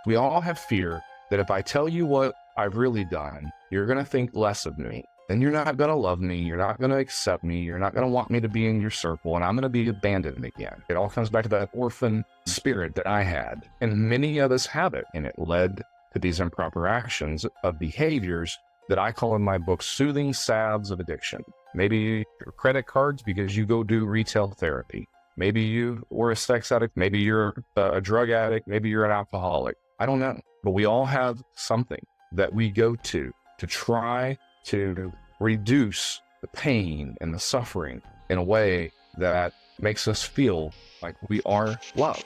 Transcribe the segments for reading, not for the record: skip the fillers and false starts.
We all have fear that if I tell you what I've really done, you're going to think less of me. Then you're not going to love me. You're not going to accept me. You're not going to want me to be in your circle. And I'm going to be abandoned again. It all comes back to that orphan spirit that I had. And many of us have it. And it led to these improper actions of behaviors that I call in my book soothing salves of addiction. Maybe your credit cards because you go do retail therapy. Maybe you were a sex addict. Maybe you're a drug addict. Maybe you're an alcoholic. I don't know. But we all have something that we go to try to reduce the pain and the suffering in a way that makes us feel like we are loved.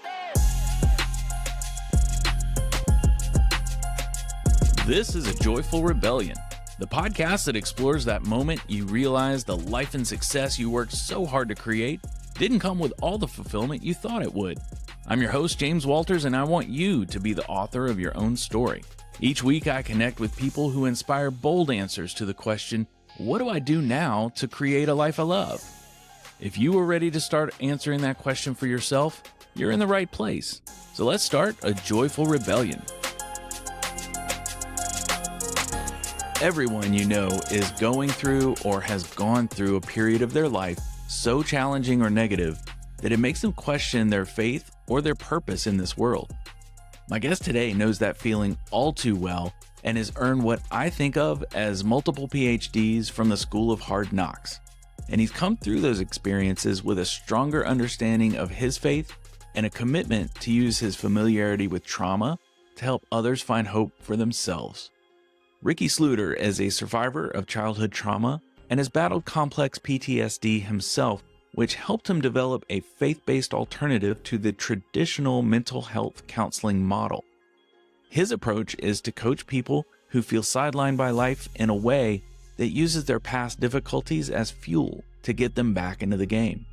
This is A Joyful Rebellion, the podcast that explores that moment you realize the life and success you worked so hard to create didn't come with all the fulfillment you thought it would. I'm your host, James Walters, and I want you to be the author of your own story. Each week, I connect with people who inspire bold answers to the question, what do I do now to create a life I love? If you are ready to start answering that question for yourself, you're in the right place. So let's start a joyful rebellion. Everyone you know is going through or has gone through a period of their life so challenging or negative that it makes them question their faith or their purpose in this world. My guest today knows that feeling all too well and has earned what I think of as multiple PhDs from the School of Hard Knocks. And he's come through those experiences with a stronger understanding of his faith and a commitment to use his familiarity with trauma to help others find hope for themselves. Ricky Sluder is a survivor of childhood trauma and has battled complex PTSD himself, which helped him develop a faith-based alternative to the traditional mental health counseling model. His approach is to coach people who feel sidelined by life in a way that uses their past difficulties as fuel to get them back into the game.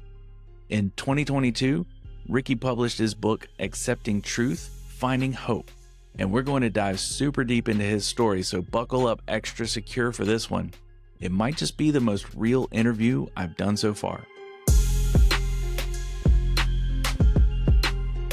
In 2022, Ricky published his book, Accepting Truth, Finding Hope, and we're going to dive super deep into his story, so buckle up extra secure for this one. It might just be the most real interview I've done so far.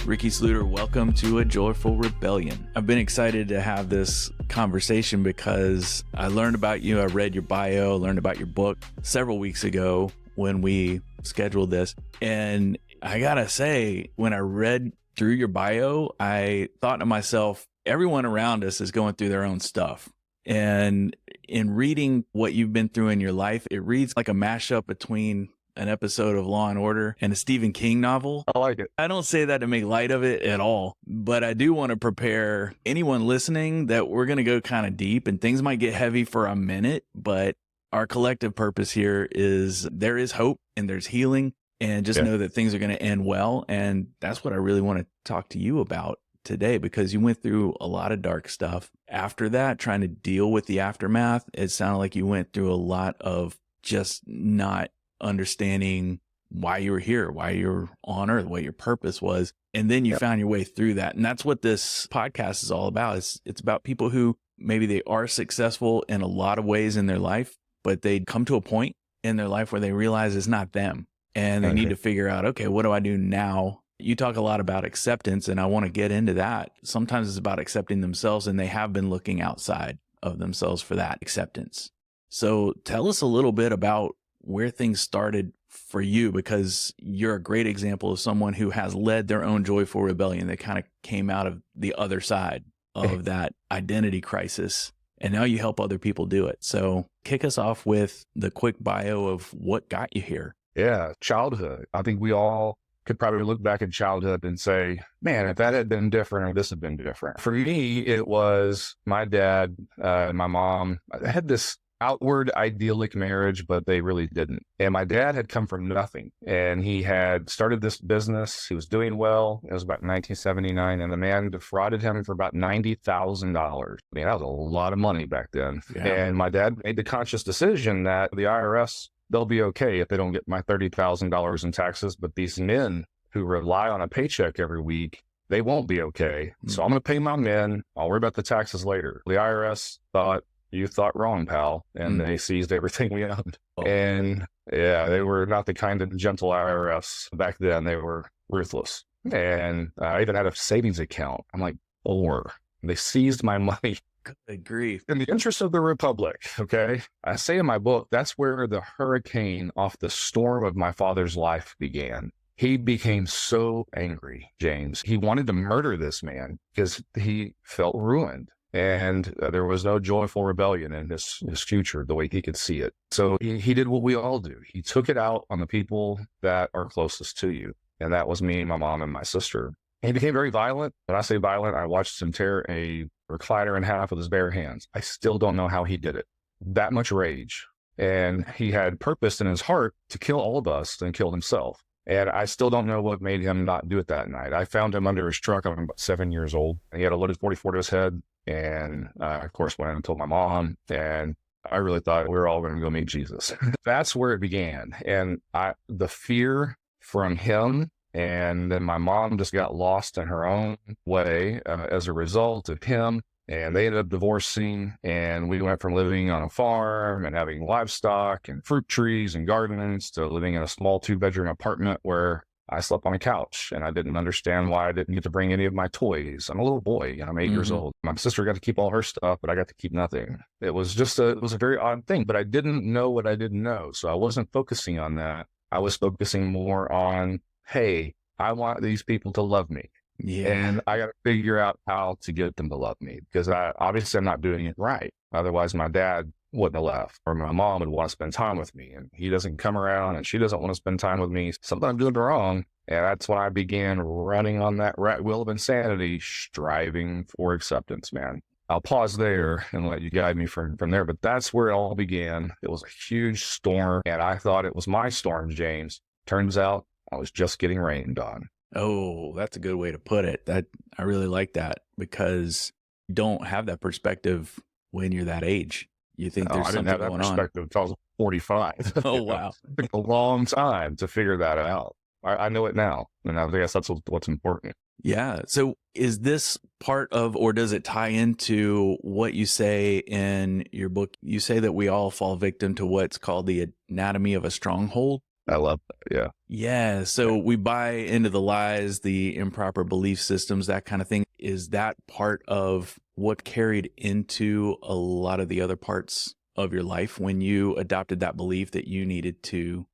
Ricky Sluder, welcome to A Joyful Rebellion. I've been excited to have this conversation because I learned about you. I read your bio, learned about your book several weeks ago when we scheduled this. And I gotta say, when I read through your bio, I thought to myself, everyone around us is going through their own stuff. And in reading what you've been through in your life, it reads like a mashup between an episode of Law and Order and a Stephen King novel. I like it. I don't say that to make light of it at all, but I do want to prepare anyone listening that we're going to go kind of deep and things might get heavy for a minute, but our collective purpose here is there is hope and there's healing, and just know that things are going to end well. And that's what I really want to talk to you about today, because you went through a lot of dark stuff. After that, trying to deal with the aftermath, it sounded like you went through a lot of just not understanding why you were here, why you're on earth, what your purpose was. And then you found your way through that. And that's what this podcast is all about. It's about people who maybe they are successful in a lot of ways in their life, but they come to a point in their life where they realize it's not them. And they need to figure out, okay, what do I do now? You talk a lot about acceptance, and I want to get into that. Sometimes it's about accepting themselves, and they have been looking outside of themselves for that acceptance. So tell us a little bit about where things started for you, because you're a great example of someone who has led their own joyful rebellion that kind of came out of the other side of that identity crisis. And now you help other people do it. So kick us off with the quick bio of what got you here. Yeah, childhood. I think we all could probably look back at childhood and say, man, if that had been different or this had been different. For me, it was my dad and my mom. I had this outward idyllic marriage, but they really didn't. And my dad had come from nothing, and he had started this business. He was doing well. It was about 1979, and the man defrauded him for about $90,000. I mean, that was a lot of money back then. Yeah. And my dad made the conscious decision that the IRS, they'll be okay if they don't get my $30,000 in taxes, but these men who rely on a paycheck every week, they won't be okay. So I'm going to pay my men. I'll worry about the taxes later. The IRS thought, you thought wrong, pal. And they seized everything we owned. And yeah, they were not the kind of gentle IRS back then. They were ruthless. And I even had a savings account. I'm like, or they seized my money Good grief. in the interest of the Republic. Okay. I say in my book, that's where the hurricane off the storm of my father's life began. He became so angry, James. He wanted to murder this man because he felt ruined. And there was no joyful rebellion in his future, the way he could see it. So he did what we all do. He took it out on the people that are closest to you. And that was me, my mom, and my sister. He became very violent. When I say violent, I watched him tear a recliner in half with his bare hands. I still don't know how he did it. That much rage. And he had purpose in his heart to kill all of us and kill himself. And I still don't know what made him not do it that night. I found him under his truck. I'm about 7 years old. He had a loaded 44 to his head. And of course, went and told my mom. And I really thought we were all going to go meet Jesus. That's where it began. And the fear from him, and then my mom just got lost in her own way as a result of him. And they ended up divorcing, and we went from living on a farm and having livestock and fruit trees and gardens to living in a small 2-bedroom apartment where I slept on a couch, and I didn't understand why I didn't get to bring any of my toys. I'm a little boy, I'm 8 years old. My sister got to keep all her stuff, but I got to keep nothing. It was a very odd thing, but I didn't know what I didn't know. So I wasn't focusing on that. I was focusing more on, hey, I want these people to love me. Yeah. And I got to figure out how to get them to love me, because obviously I'm not doing it right. Otherwise, my dad wouldn't have left, or my mom would want to spend time with me, and he doesn't come around, and she doesn't want to spend time with me. Something I'm doing wrong. And that's when I began running on that rat wheel of insanity, striving for acceptance, man. I'll pause there and let you guide me from there. But that's where it all began. It was a huge storm, and I thought it was my storm, James. Turns out I was just getting rained on. Oh, that's a good way to put it. I really like that, because you don't have that perspective when you're that age. You think there's something going on. I didn't have that perspective until I was 45. Oh, wow. It took a long time to figure that out. I know it now, and I guess that's what's important. Yeah. So is this part of, or does it tie into what you say in your book? You say that we all fall victim to what's called the anatomy of a stronghold. I love that. Yeah. Yeah. So we buy into the lies, the improper belief systems, that kind of thing. Is that part of what carried into a lot of the other parts of your life when you adopted that belief that you needed to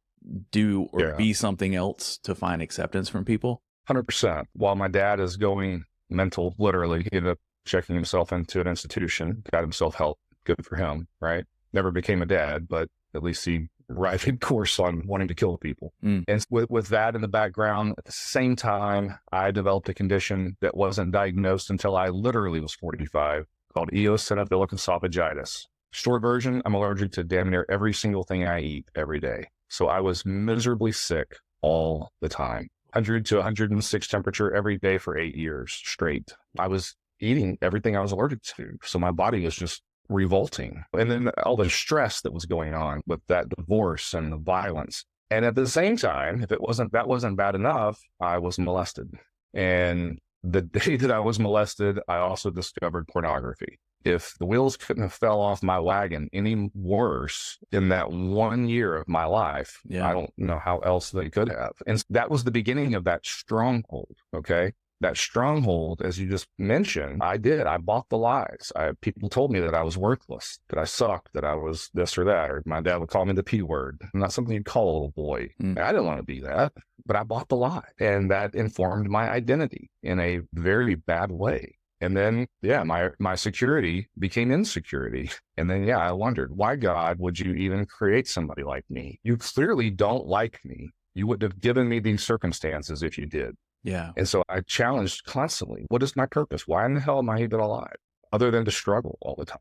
do or be something else to find acceptance from people? 100%. While my dad is going mental, literally, he ended up checking himself into an institution, got himself help. Good for him, right? Never became a dad, but at least he righted course on wanting to kill people. And with that in the background, at the same time, I developed a condition that wasn't diagnosed until I literally was 45, called eosinophilic esophagitis. Short version, I'm allergic to damn near every single thing I eat every day. So I was miserably sick all the time. 100 to 106 temperature every day for 8 years straight. I was eating everything I was allergic to. So my body was just revolting. And then all the stress that was going on with that divorce and the violence. And at the same time, if that wasn't bad enough, I was molested. And the day that I was molested, I also discovered pornography. If the wheels couldn't have fell off my wagon any worse in that 1 year of my life, I don't know how else they could have. And that was the beginning of that stronghold, okay? That stronghold, as you just mentioned, I bought the lies. People told me that I was worthless, that I sucked, that I was this or that, or my dad would call me the P word. Not something you'd call a little boy. I didn't want to be that, but I bought the lie. And that informed my identity in a very bad way. And then, my security became insecurity. And then, I wondered, why, God, would you even create somebody like me? You clearly don't like me. You wouldn't have given me these circumstances if you did. Yeah. And so I challenged constantly, what is my purpose? Why in the hell am I even alive? Other than to struggle all the time.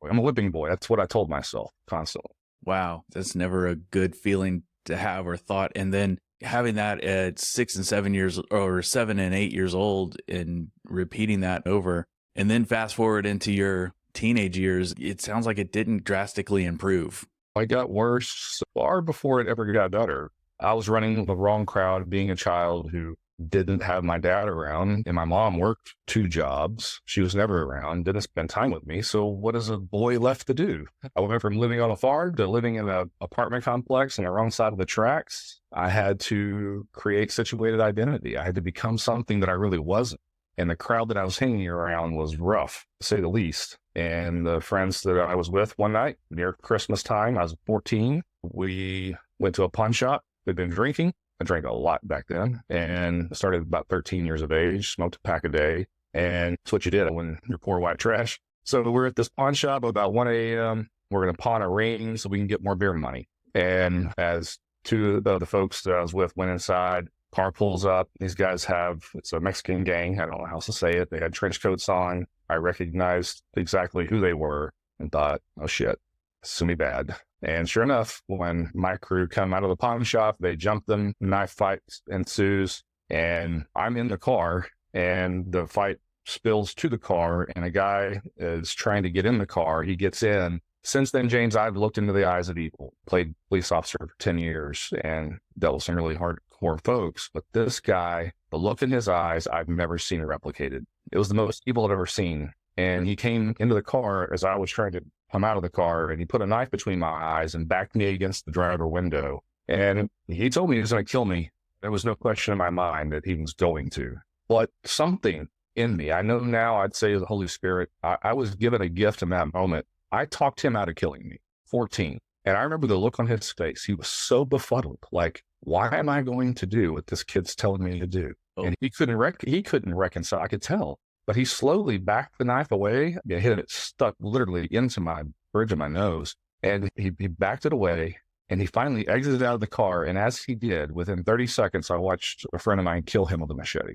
I'm a whipping boy. That's what I told myself constantly. Wow. That's never a good feeling to have or thought. And then having that at 6 and 7 years, or 7 and 8 years old, and repeating that over, and then fast forward into your teenage years, it sounds like it didn't drastically improve. I got worse far before it ever got better. I was running the wrong crowd, being a child who didn't have my dad around, and my mom worked 2 jobs. She was never around, didn't spend time with me. So what is a boy left to do? I went from living on a farm to living in an apartment complex on the wrong side of the tracks. I had to create situated identity. I had to become something that I really wasn't. And the crowd that I was hanging around was rough, to say the least. And the friends that I was with one night near Christmas time, I was 14, we went to a pawn shop. We'd been drinking. I drank a lot back then, and I started about 13 years of age, smoked a pack a day. And that's what you did when you're poor white trash. So we're at this pawn shop about 1 a.m. We're going to pawn a ring so we can get more beer money. And as two of the folks that I was with went inside, car pulls up. These guys it's a Mexican gang. I don't know how else to say it. They had trench coats on. I recognized exactly who they were and thought, oh shit, this is going to be bad. And sure enough, when my crew come out of the pawn shop, they jump them, knife fight ensues, and I'm in the car, and the fight spills to the car, and a guy is trying to get in the car. He gets in. Since then, James, I've looked into the eyes of evil, played police officer for 10 years, and dealt with some really hardcore folks. But this guy, the look in his eyes, I've never seen it replicated. It was the most evil I've ever seen. And he came into the car as I was trying to come out of the car, and he put a knife between my eyes and backed me against the driver window. And he told me he was going to kill me. There was no question in my mind that he was going to. But something in me, I know now, I'd say the Holy Spirit, I was given a gift in that moment. I talked him out of killing me, 14. And I remember the look on his face. He was so befuddled, like, why am I going to do what this kid's telling me to do? Oh. And he couldn't reconcile. I could tell. But he slowly backed the knife away. I hit it, stuck literally into my bridge of my nose. And he backed it away, and he finally exited out of the car. And as he did, within 30 seconds, I watched a friend of mine kill him with a machete.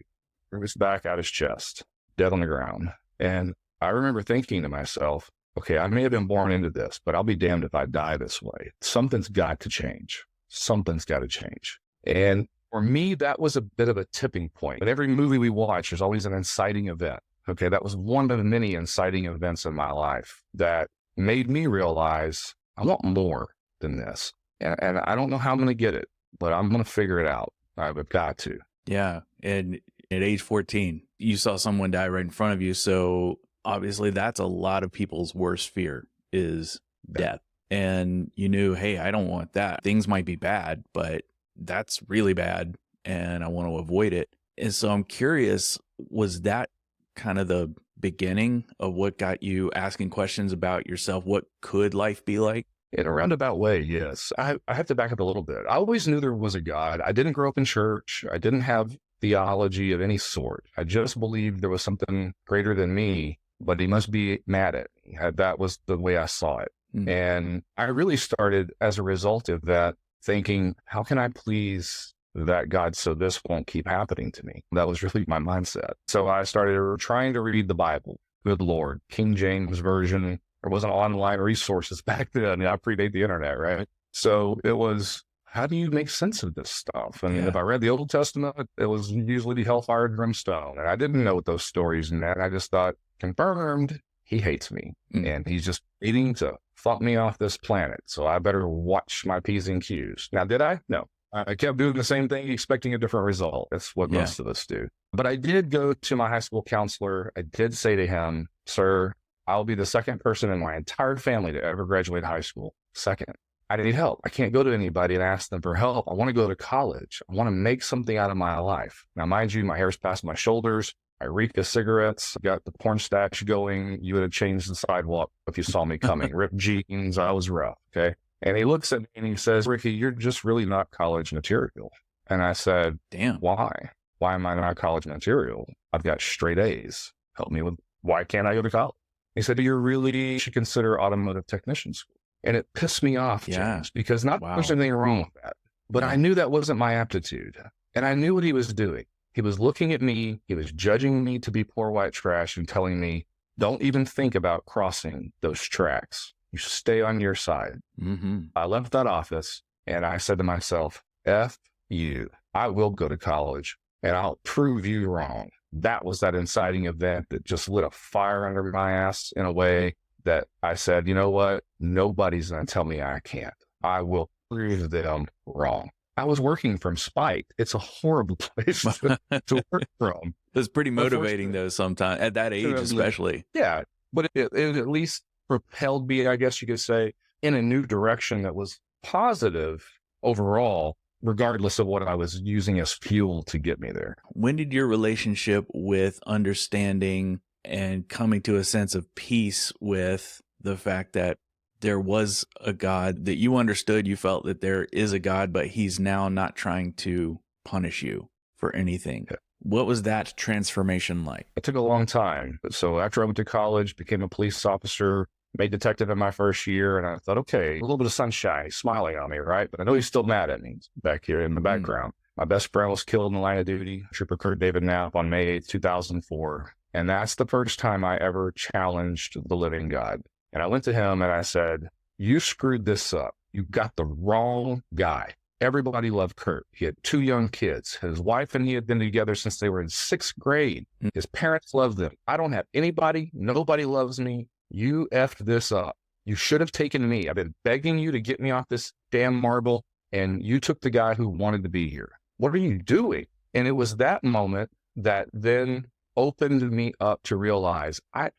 Threw his back out his chest, dead on the ground. And I remember thinking to myself, okay, I may have been born into this, but I'll be damned if I die this way. Something's got to change. Something's got to change. And for me, that was a bit of a tipping point. In every movie we watch, there's always an inciting event. Okay, that was one of the many inciting events in my life that made me realize I want more than this. And I don't know how I'm going to get it, but I'm going to figure it out. I've got to. Yeah. And at age 14, you saw someone die right in front of you. So obviously that's a lot of people's worst fear is death. And you knew, hey, I don't want that. Things might be bad, but that's really bad and I want to avoid it. And so I'm curious, was that kind of the beginning of what got you asking questions about yourself? What could life be like? In a roundabout way, yes. I have to back up a little bit. I always knew there was a God. I didn't grow up in church. I didn't have theology of any sort. I just believed there was something greater than me, but he must be mad at me. That was the way I saw it. Mm. And I really started as a result of that thinking, how can I please that God so this won't keep happening to me? That was really my mindset. So I started trying to read the Bible. Good Lord, King James Version. There wasn't online resources back then. I predate the internet, right? So it was, how do you make sense of this stuff? And if I read the Old Testament, it was usually the hellfire and brimstone. And I didn't know what those stories and that. I just thought, confirmed, he hates me. And he's just waiting to fuck me off this planet. So I better watch my P's and Q's. Now, did I? No. I kept doing the same thing, expecting a different result. That's what most of us do. But I did go to my high school counselor. I did say to him, sir, I'll be the second person in my entire family to ever graduate high school. Second. I need help. I can't go to anybody and ask them for help. I want to go to college. I want to make something out of my life. Now, mind you, my hair's past my shoulders. I reek of cigarettes. Got the porn stash going. You would have changed the sidewalk if you saw me coming. Ripped jeans. I was rough. Okay. And he looks at me and he says, Ricky, you're just really not college material. And I said, damn, why? Why am I not college material? I've got straight A's. Help me with, why can't I go to college? He said, you should consider automotive technician school. And it pissed me off, James, because there's anything wrong with that. But I knew that wasn't my aptitude. And I knew what he was doing. He was looking at me. He was judging me to be poor white trash and telling me, don't even think about crossing those tracks. You stay on your side. Mm-hmm. I left that office and I said to myself, F you. I will go to college and I'll prove you wrong. That was that inciting event that just lit a fire under my ass in a way that I said, you know what? Nobody's going to tell me I can't. I will prove them wrong. I was working from spite. It's a horrible place to work from. It's pretty motivating though sometimes, at that age especially. Yeah, but it at least propelled me, I guess you could say, in a new direction that was positive overall. regardless of what I was using as fuel to get me there. When did your relationship with understanding and coming to a sense of peace with the fact that there was a God, that you understood, you felt that there is a God, but he's now not trying to punish you for anything? Yeah. What was that transformation like? It took a long time. So after I went to college, became a police officer, made detective in my first year, and I thought, okay, a little bit of sunshine, he's smiling on me, right? But I know he's still mad at me back here in the background. My best friend was killed in the line of duty, Trooper Kurt David Knapp, on May 8th, 2004. And that's the first time I ever challenged the living God. And I went to him and I said, you screwed this up. You got the wrong guy. Everybody loved Kurt. He had 2 young kids. His wife and he had been together since they were in 6th grade. His parents loved them. I don't have anybody. Nobody loves me. You effed this up. You should have taken me. I've been begging you to get me off this damn marble, and you took the guy who wanted to be here. What are you doing? And it was that moment that then opened me up to realize I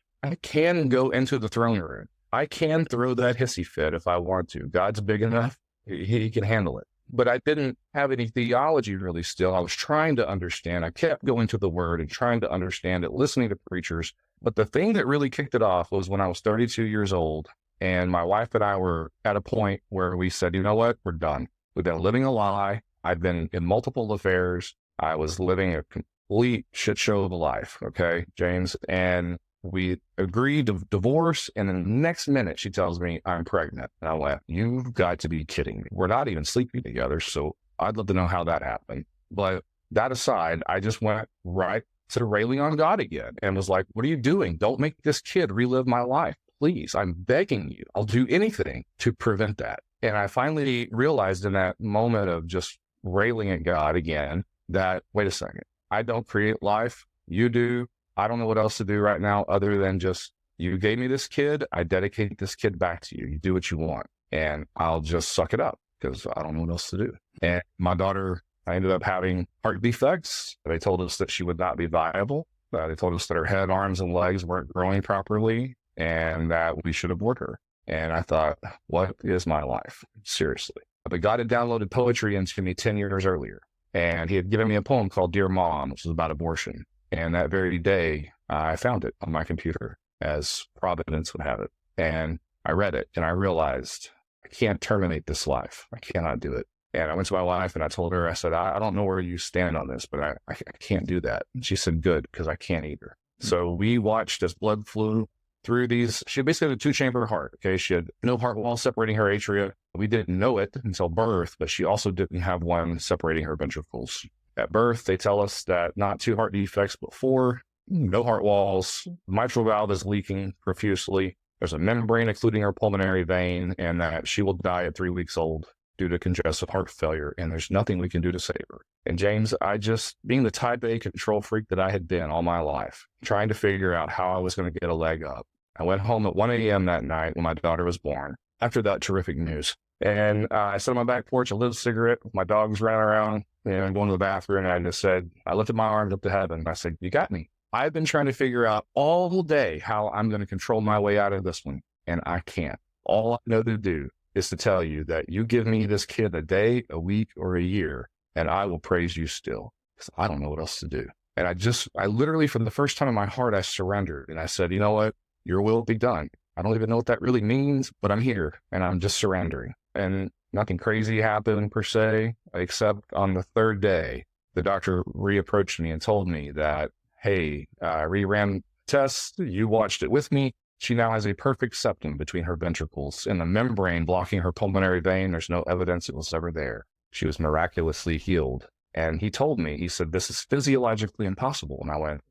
can go into the throne room. I can throw that hissy fit if I want to. God's big enough. He can handle it. But I didn't have any theology really still. I was trying to understand. I kept going to the word and trying to understand it, listening to preachers. But the thing that really kicked it off was when I was 32 years old, and my wife and I were at a point where we said, you know what, we're done. We've been living a lie. I've been in multiple affairs. I was living a complete shit show of a life, okay, James? And we agreed to divorce, and then the next minute she tells me I'm pregnant. And I went, you've got to be kidding me. We're not even sleeping together, so I'd love to know how that happened. But that aside, I just went right to railing on God again and was like, what are you doing? Don't make this kid relive my life. Please, I'm begging you. I'll do anything to prevent that. And I finally realized in that moment of just railing at God again that, wait a second, I don't create life. You do. I don't know what else to do right now other than just, you gave me this kid. I dedicate this kid back to you. You do what you want, and I'll just suck it up because I don't know what else to do. And my daughter, I ended up having heart defects. They told us that she would not be viable. They told us that her head, arms, and legs weren't growing properly and that we should abort her. And I thought, what is my life? Seriously. But God had downloaded poetry into me 10 years earlier. And he had given me a poem called Dear Mom, which was about abortion. And that very day, I found it on my computer, as Providence would have it. And I read it, and I realized I can't terminate this life. I cannot do it. And I went to my wife, and I told her, I said, I don't know where you stand on this, but I can't do that. And she said, good, because I can't either. So we watched as blood flew through these. She basically had a 2-chamber heart. Okay. She had no heart wall separating her atria. We didn't know it until birth, but she also didn't have one separating her ventricles. At birth, they tell us that not 2 heart defects, but 4, no heart walls. The mitral valve is leaking profusely. There's a membrane occluding her pulmonary vein, and that she will die at 3 weeks old due to congestive heart failure, and there's nothing we can do to save her. And James, I just, being the type A control freak that I had been all my life, trying to figure out how I was going to get a leg up. I went home at 1 a.m. that night when my daughter was born, after that terrific news. And I sat on my back porch, I lit a cigarette, my dogs ran around, and going to the bathroom, and I just said, I lifted my arms up to heaven. I said, you got me. I've been trying to figure out all day how I'm going to control my way out of this one, and I can't. All I know to do is to tell you that you give me this kid a day, a week, or a year, and I will praise you still, because I don't know what else to do. And I literally, for the first time in my heart, I surrendered, and I said, you know what? Your will be done. I don't even know what that really means, but I'm here, and I'm just surrendering. And nothing crazy happened per se, except on the 3rd day, the doctor reapproached me and told me that, hey, I reran tests, you watched it with me. She now has a perfect septum between her ventricles and the membrane blocking her pulmonary vein. There's no evidence it was ever there. She was miraculously healed. And he told me, he said, this is physiologically impossible. And I went,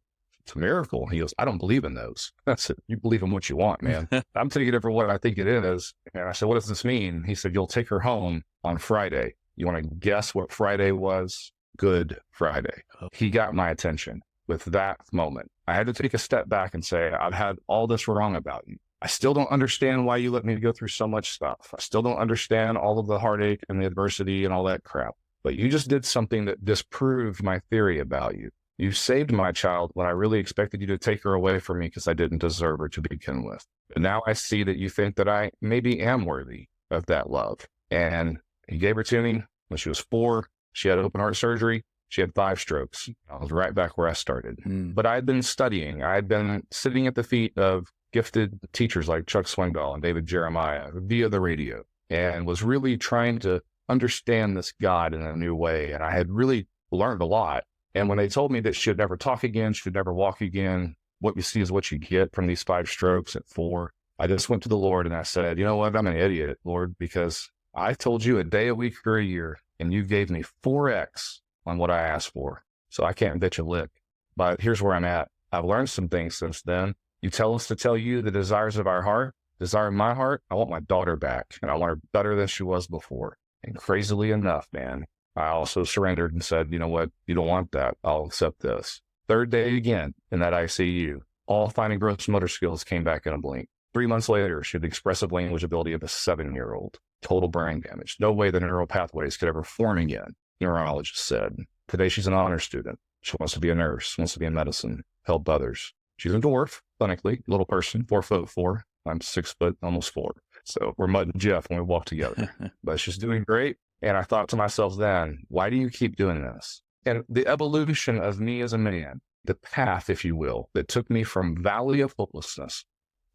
it's a miracle. He goes, I don't believe in those. I said, you believe in what you want, man. I'm taking it for what I think it is. And I said, what does this mean? He said, you'll take her home on Friday. You want to guess what Friday was? Good Friday. He got my attention with that moment. I had to take a step back and say, I've had all this wrong about you. I still don't understand why you let me go through so much stuff. I still don't understand all of the heartache and the adversity and all that crap. But you just did something that disproved my theory about you. You saved my child when I really expected you to take her away from me because I didn't deserve her to begin with. But now I see that you think that I maybe am worthy of that love. And he gave her to me. When she was 4, she had open heart surgery. She had 5 strokes. I was right back where I started. But I had been studying. I had been sitting at the feet of gifted teachers like Chuck Swindoll and David Jeremiah via the radio, and was really trying to understand this God in a new way. And I had really learned a lot. And when they told me that she would never talk again, she would never walk again, what you see is what you get from these 5 strokes at 4, I just went to the Lord and I said, you know what? I'm an idiot, Lord, because I told you a day, a week, or a year, and you gave me 4X on what I asked for. So I can't bitch a lick. But here's where I'm at. I've learned some things since then. You tell us to tell you the desires of our heart. Desire in my heart, I want my daughter back, and I want her better than she was before. And crazily enough, man, I also surrendered and said, you know what? You don't want that. I'll accept this. 3rd day again in that ICU, all fine and gross motor skills came back in a blink. 3 months later, she had the expressive language ability of a 7-year-old. Total brain damage. No way the neural pathways could ever form again, neurologist said. Today, she's an honor student. She wants to be a nurse, wants to be in medicine, help others. She's a dwarf, clinically, little person, 4'4". I'm 6 foot, almost 4. So we're Mud and Jeff when we walk together. But she's doing great. And I thought to myself then, why do you keep doing this? And the evolution of me as a man, the path, if you will, that took me from valley of hopelessness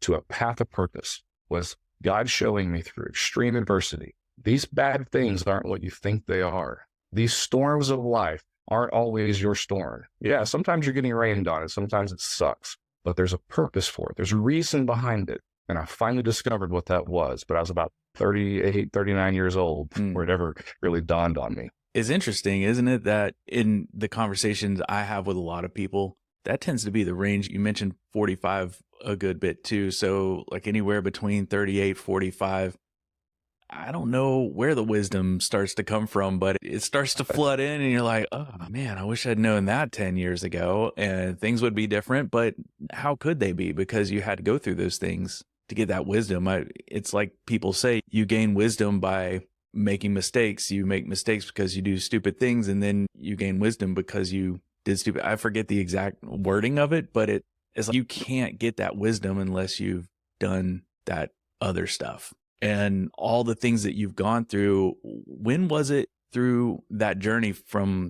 to a path of purpose was God showing me through extreme adversity. These bad things aren't what you think they are. These storms of life aren't always your storm. Yeah, sometimes you're getting rained on it. Sometimes it sucks, but there's a purpose for it. There's a reason behind it. And I finally discovered what that was, but I was about 38, 39 years old where it ever really dawned on me. It's interesting, isn't it, that in the conversations I have with a lot of people, that tends to be the range. You mentioned 45 a good bit too. So like anywhere between 38, 45. I don't know where the wisdom starts to come from, but it starts to flood in and you're like, oh man, I wish I'd known that 10 years ago and things would be different. But how could they be? Because you had to go through those things to get that wisdom. It's like people say, you gain wisdom by making mistakes. You make mistakes because you do stupid things, and then you gain wisdom because you did stupid. I forget the exact wording of it, but it's like you can't get that wisdom unless you've done that other stuff. And all the things that you've gone through, when was it through that journey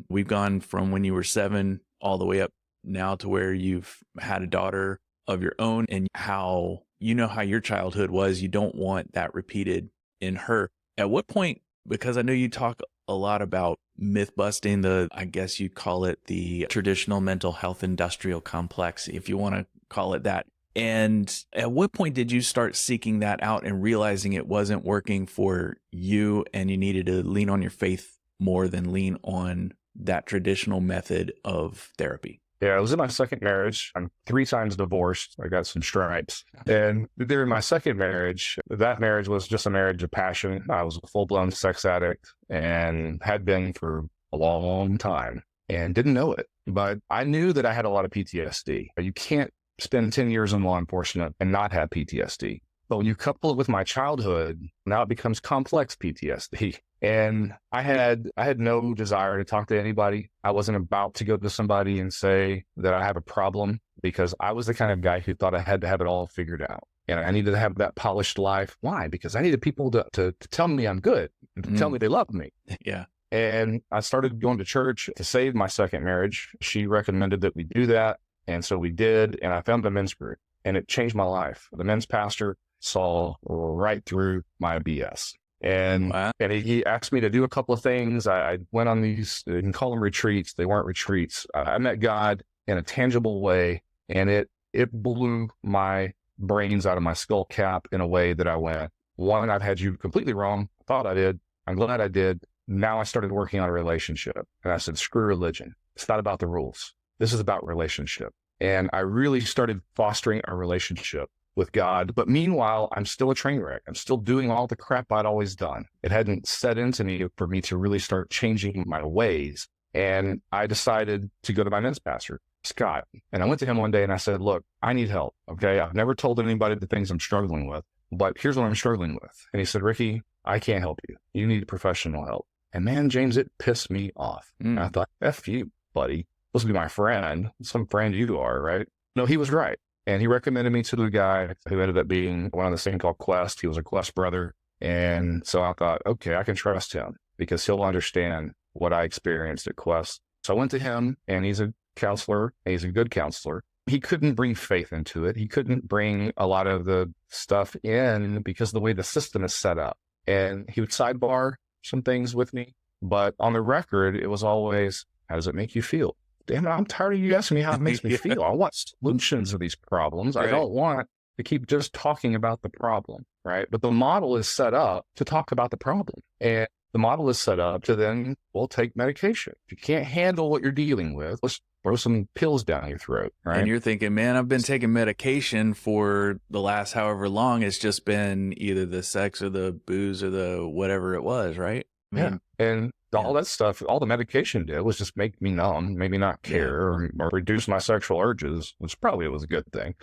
we've gone from when you were 7 all the way up now to where you've had a daughter of your own, and how your childhood was, you don't want that repeated in her. At what point, because I know you talk a lot about myth busting, I guess you'd call it the traditional mental health industrial complex, if you want to call it that. And at what point did you start seeking that out and realizing it wasn't working for you and you needed to lean on your faith more than lean on that traditional method of therapy? Yeah, I was in my second marriage. I'm 3 times divorced. I got some stripes. And during my second marriage, that marriage was just a marriage of passion. I was a full-blown sex addict and had been for a long time and didn't know it. But I knew that I had a lot of PTSD. You can't spend 10 years in law enforcement and not have PTSD. But when you couple it with my childhood, now it becomes complex PTSD. And I had no desire to talk to anybody. I wasn't about to go to somebody and say that I have a problem, because I was the kind of guy who thought I had to have it all figured out. And I needed to have that polished life. Why? Because I needed people to tell me I'm good and to tell me they love me. Yeah. And I started going to church to save my second marriage. She recommended that we do that. And so we did. And I found the men's group, and it changed my life. The men's pastor saw right through my BS. And wow. And he asked me to do a couple of things. I went on these, you can call them retreats. They weren't retreats. I met God in a tangible way, and it blew my brains out of my skull cap in a way that I went, one, I've had you completely wrong. I thought I did. I'm glad I did. Now I started working on a relationship. And I said, screw religion. It's not about the rules. This is about relationship. And I really started fostering a relationship with God. But meanwhile, I'm still a train wreck. I'm still doing all the crap I'd always done. It hadn't set into me for me to really start changing my ways. And I decided to go to my men's pastor, Scott. And I went to him one day and I said, look, I need help. Okay. I've never told anybody the things I'm struggling with, but here's what I'm struggling with. And he said, Ricky, I can't help you. You need professional help. And man, James, it pissed me off. And I thought, F you, buddy. Supposed to be my friend. Some friend you are, right? No, he was right. And he recommended me to the guy who ended up being one of this thing called Quest. He was a Quest brother. And so I thought, okay, I can trust him. because he'll understand what I experienced at Quest. So I went to him, and he's a counselor, and he's a good counselor. He couldn't bring faith into it. He couldn't bring a lot of the stuff in because of the way the system is set up. And he would sidebar some things with me, but on the record, it was always, how does it make you feel? Damn it, I'm tired of you asking me how it makes me feel. I want solutions to these problems. Right. I don't want to keep just talking about the problem, right? But the model is set up to talk about the problem. And the model is set up to then, we'll take medication. If you can't handle what you're dealing with, let's throw some pills down your throat, right? And you're thinking, man, I've been taking medication for the last however long. It's just been either the sex or the booze or the whatever it was, right? I mean, yeah. And all that stuff, all the medication did was just make me numb, maybe not care, or reduce my sexual urges, which probably was a good thing.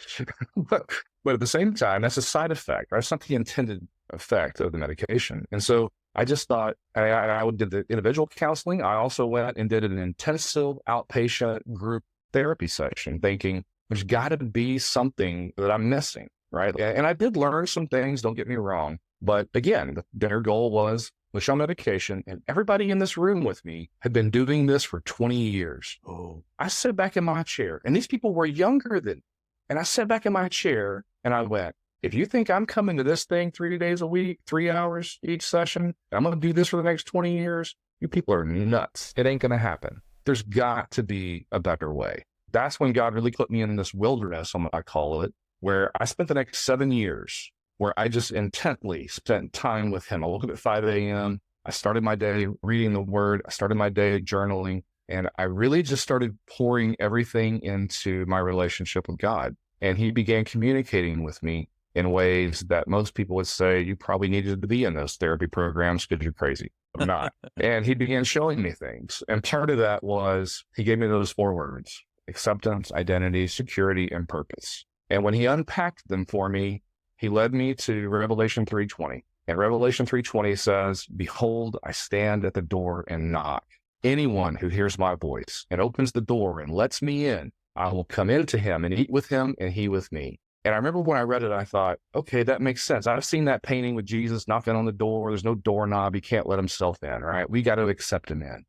but at the same time, that's a side effect, right? It's not the intended effect of the medication. And so I just thought, I did the individual counseling. I also went and did an intensive outpatient group therapy session, thinking there's got to be something that I'm missing, right? And I did learn some things, don't get me wrong. But again, their goal was on medication, and everybody in this room with me had been doing this for 20 years. oh, I sat back in my chair, and these people were younger than me. And I sat back in my chair, and I went, if you think I'm coming to this thing 3 days a week, 3 hours each session, and I'm going to do this for the next 20 years, you people are nuts. It ain't going to happen. There's got to be a better way. That's when God really put me in this wilderness, I call it, where I spent the next 7 years where I just intently spent time with him. I woke up at 5 a.m. I started my day reading the word. I started my day journaling, and I really just started pouring everything into my relationship with God. And he began communicating with me in ways that most people would say, you probably needed to be in those therapy programs because you're crazy. I'm not. And he began showing me things. And part of that was, he gave me those 4 words: acceptance, identity, security, and purpose. And when he unpacked them for me, he led me to Revelation 3:20. And Revelation 3:20 says, behold, I stand at the door and knock. Anyone who hears my voice and opens the door and lets me in, I will come into him and eat with him and he with me. And I remember when I read it, I thought, okay, that makes sense. I've seen that painting with Jesus knocking on the door. There's no doorknob. He can't let himself in, right? We got to accept him in.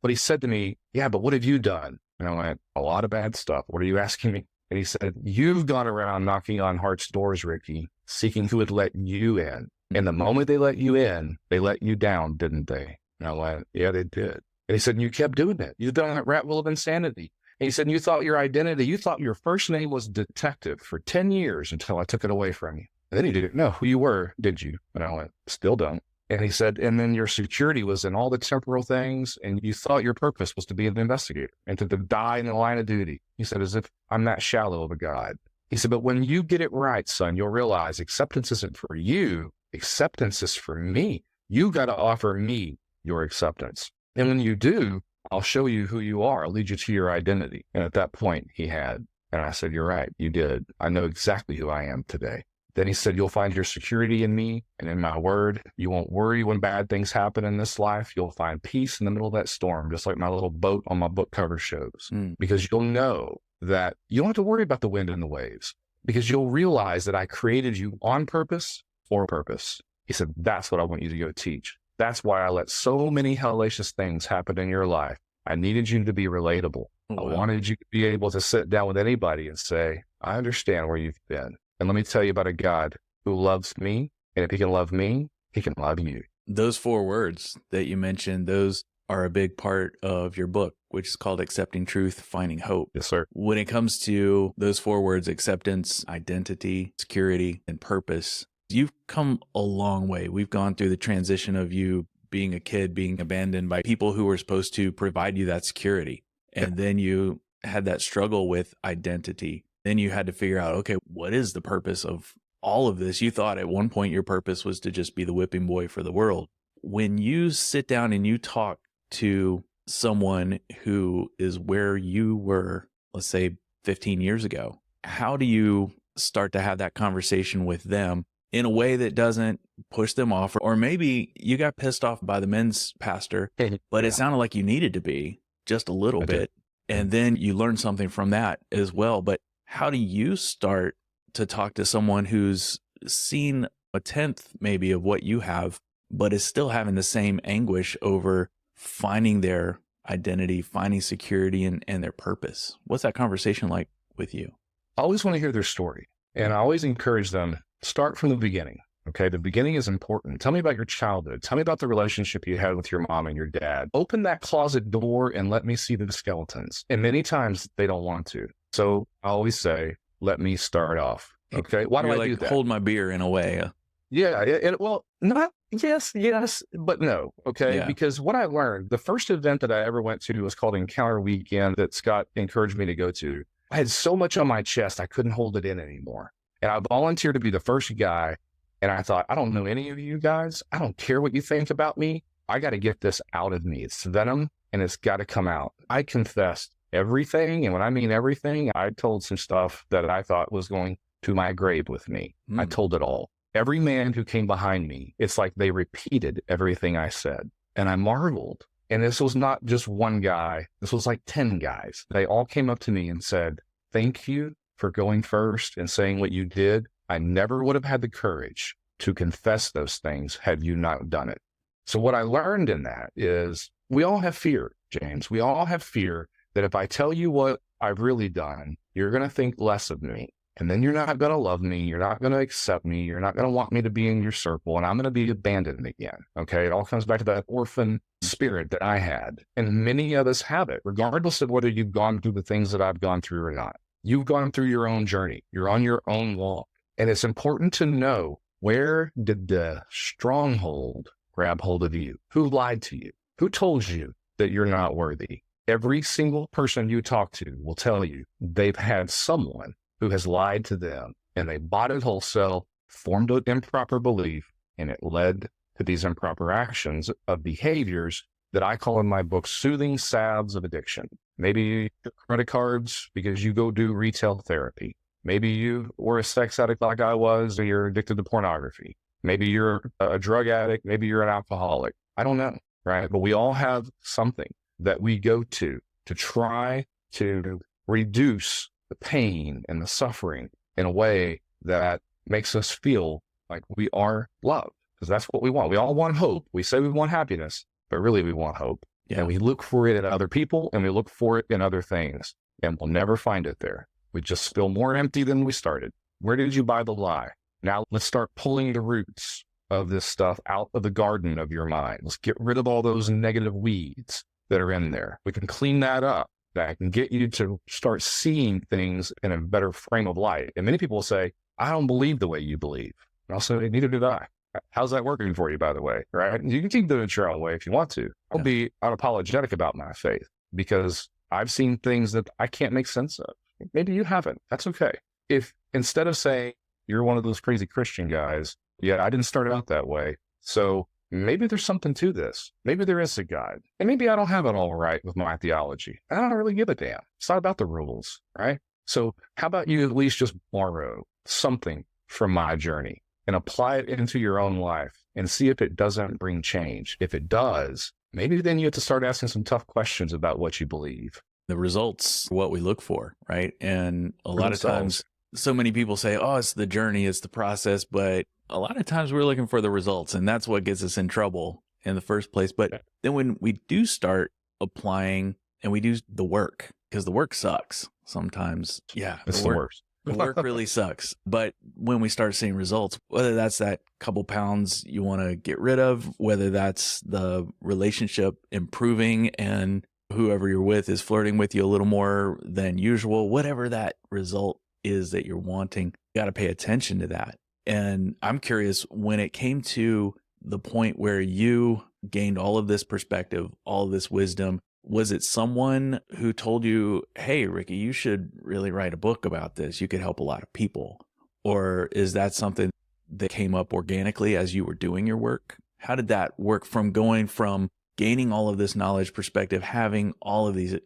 But he said to me, yeah, but what have you done? And I went, a lot of bad stuff. What are you asking me? And he said, you've gone around knocking on hearts' doors, Ricky, seeking who would let you in. And the moment they let you in, they let you down, didn't they? And I went, yeah, they did. And he said, and you kept doing it. You've done that rat wheel of insanity. And he said, and you thought your identity, you thought your first name was Detective for 10 years until I took it away from you. And then he didn't know who you were, did you? And I went, still don't. And he said, and then your security was in all the temporal things, and you thought your purpose was to be an investigator and to die in the line of duty. He said, as if I'm that shallow of a God. He said, but when you get it right, son, you'll realize acceptance isn't for you. Acceptance is for me. You got to offer me your acceptance. And when you do, I'll show you who you are. I'll lead you to your identity. And at that point, he had. And I said, you're right. You did. I know exactly who I am today. Then he said, you'll find your security in me and in my word. You won't worry when bad things happen in this life. You'll find peace in the middle of that storm, just like my little boat on my book cover shows. Because you'll know that you don't have to worry about the wind and the waves, because you'll realize that I created you on purpose for a purpose. He said, that's what I want you to go teach. That's why I let so many hellacious things happen in your life. I needed you to be relatable. Oh, wow. I wanted you to be able to sit down with anybody and say, I understand where you've been. And let me tell you about a God who loves me. And if he can love me, he can love you. Those 4 words that you mentioned, those are a big part of your book, which is called Accepting Truth, Finding Hope. Yes, sir. When it comes to those 4 words, acceptance, identity, security, and purpose, you've come a long way. We've gone through the transition of you being a kid, being abandoned by people who were supposed to provide you that security. And then you had that struggle with identity. Then you had to figure out, okay, what is the purpose of all of this? You thought at one point your purpose was to just be the whipping boy for the world. When you sit down and you talk to someone who is where you were, let's say 15 years ago, how do you start to have that conversation with them in a way that doesn't push them off? Or maybe you got pissed off by the men's pastor, but it sounded like you needed to be just a little bit. And then you learn something from that as well. But how do you start to talk to someone who's seen a tenth maybe of what you have, but is still having the same anguish over finding their identity, finding security and their purpose. What's that conversation like with you? I always want to hear their story. And I always encourage them, start from the beginning. Okay, the beginning is important. Tell me about your childhood. Tell me about the relationship you had with your mom and your dad. Open that closet door and let me see the skeletons. And many times they don't want to. So I always say, let me start off. Okay, why do I do that? Hold my beer in a way. Yeah, well, not yes, but no. Okay, Yeah. because what I learned, the first event that I ever went to was called Encounter Weekend that Scott encouraged me to go to. I had so much on my chest, I couldn't hold it in anymore. And I volunteered to be the first guy. And I thought, I don't know any of you guys. I don't care what you think about me. I got to get this out of me. It's venom and it's got to come out. I confessed everything. And when I mean everything, I told some stuff that I thought was going to my grave with me. I told it all. Every man who came behind me, it's like they repeated everything I said. And I marveled. And this was not just one guy. This was like 10 guys. They all came up to me and said, thank you for going first and saying what you did. I never would have had the courage to confess those things had you not done it. So what I learned in that is we all have fear, James. We all have fear that if I tell you what I've really done, you're going to think less of me. And then you're not going to love me. You're not going to accept me. You're not going to want me to be in your circle. And I'm going to be abandoned again. Okay. It all comes back to that orphan spirit that I had. And many of us have it, regardless of whether you've gone through the things that I've gone through or not. You've gone through your own journey. You're on your own walk. And it's important to know, where did the stronghold grab hold of you? Who lied to you? Who told you that you're not worthy? Every single person you talk to will tell you they've had someone who has lied to them, and they bought it wholesale, formed an improper belief, and it led to these improper actions of behaviors that I call in my book soothing salves of addiction. Maybe your credit cards because you go do retail therapy. Maybe you were a sex addict like I was, or you're addicted to pornography. Maybe you're a drug addict. Maybe you're an alcoholic. I don't know, right? But we all have something that we go to try to reduce the pain and the suffering in a way that makes us feel like we are loved, because that's what we want. We all want hope. We say we want happiness, but really we want hope. Yeah. And we look for it in other people, and we look for it in other things, and we'll never find it there. We just feel more empty than we started. Where did you buy the lie? Now let's start pulling the roots of this stuff out of the garden of your mind. Let's get rid of all those negative weeds that are in there. We can clean that up. That can get you to start seeing things in a better frame of light. And many people say, I don't believe the way you believe. And I'll say, neither did I. How's that working for you, by the way? Right? You can keep doing it your own way if you want to. I'll be unapologetic about my faith because I've seen things that I can't make sense of. Maybe you haven't. That's okay. If instead of saying you're one of those crazy Christian guys, yeah, I didn't start out that way. So maybe there's something to this. Maybe there is a God. And maybe I don't have it all right with my theology. I don't really give a damn. It's not about the rules, right? So how about you at least just borrow something from my journey and apply it into your own life and see if it doesn't bring change. If it does, maybe then you have to start asking some tough questions about what you believe. The results are what we look for, right? And a lot of times, so many people say, oh, it's the journey, it's the process, but a lot of times we're looking for the results, and that's what gets us in trouble in the first place. But then when we do start applying and we do the work, because the work sucks sometimes. Yeah. It's the worst. The work really sucks. But when we start seeing results, whether that's that couple pounds you want to get rid of, whether that's the relationship improving and whoever you're with is flirting with you a little more than usual, whatever that result is that you're wanting, you got to pay attention to that. And I'm curious, when it came to the point where you gained all of this perspective, all of this wisdom, was it someone who told you, hey, Ricky, you should really write a book about this? You could help a lot of people. Or is that something that came up organically as you were doing your work? How did that work from going from gaining all of this knowledge, perspective, having all of these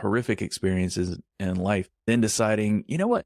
horrific experiences in life, then deciding, you know what,